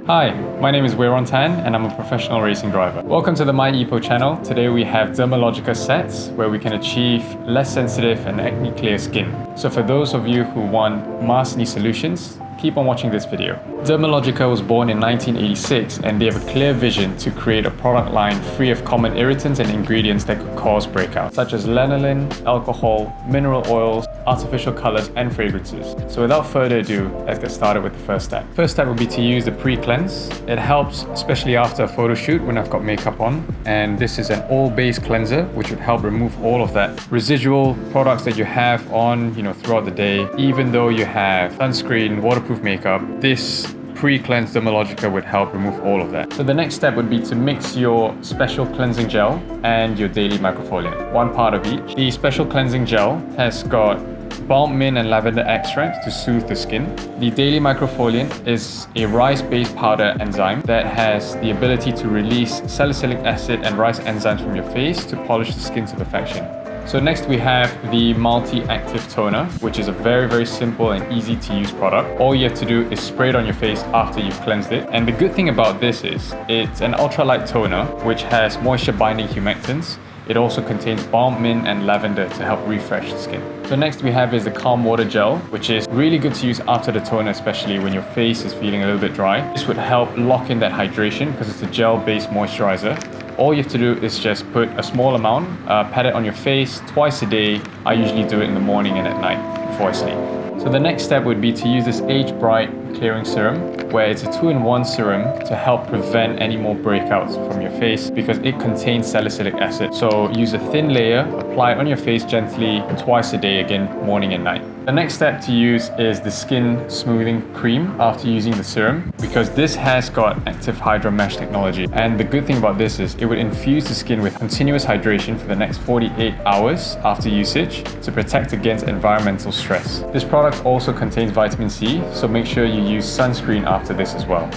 Hi, my name is Weiron Tan and I'm a professional racing driver. Welcome to the Myeppo channel. Today we have Dermalogica sets where we can achieve less sensitive and acne clear skin. So for those of you who want Maskne Solutions, keep on watching this video. Dermalogica was born in 1986 and they have a clear vision to create a product line free of common irritants and ingredients that could cause breakouts, such as lanolin, alcohol, mineral oils, artificial colors, and fragrances. So without further ado, let's get started with the first step. First step would be to use the PreCleanse. It helps, especially after a photo shoot when I've got makeup on. And this is an oil-based cleanser, which would help remove all of that residual products that you have on, throughout the day. Even though you have sunscreen, waterproof makeup, this PreCleanse Dermalogica would help remove all of that. So the next step would be to mix your special cleansing gel and your daily microfoliant, one part of each. The special cleansing gel has got balm mint and lavender extract to soothe the skin. The daily microfoliant is a rice-based powder enzyme that has the ability to release salicylic acid and rice enzymes from your face to polish the skin to perfection. So next we have the multi-active toner, which is a very simple and easy to use product. All you have to do is spray it on your face after you've cleansed it. And the good thing about this is it's an ultralight toner which has moisture binding humectants. It also contains balm mint and lavender to help refresh the skin. So next we have is the calm water gel, which is really good to use after the toner, especially when your face is feeling a little bit dry. This would help lock in that hydration because it's a gel-based moisturizer. All you have to do is just put a small amount, pat it on your face twice a day. I usually do it in the morning and at night before I sleep. So the next step would be to use this Age Bright Clearing Serum, where it's a 2-in-1 serum to help prevent any more breakouts from your face because it contains salicylic acid. So use a thin layer, apply it on your face gently twice a day, again, morning and night. The next step to use is the skin smoothing cream after using the serum, because this has got active hydro mesh technology. And the good thing about this is it would infuse the skin with continuous hydration for the next 48 hours after usage to protect against environmental stress. This product also contains vitamin C, so make sure you use sunscreen after this as well.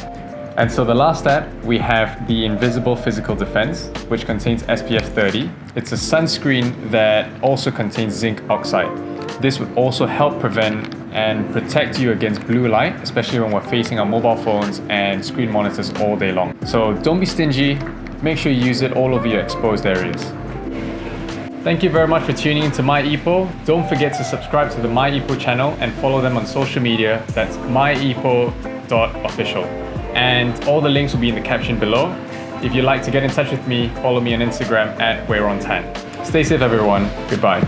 And so the last step, we have the Invisible Physical Defense, which contains SPF 30. It's a sunscreen that also contains zinc oxide. This would also help prevent and protect you against blue light, especially when we're facing our mobile phones and screen monitors all day long. So don't be stingy, make sure you use it all over your exposed areas. Thank you very much for tuning into Myeppo. Don't forget to subscribe to the Myeppo channel and follow them on social media. That's myeppo.official. And all the links will be in the caption below. If you'd like to get in touch with me, follow me on Instagram at Weiron Tan. Stay safe everyone. Goodbye.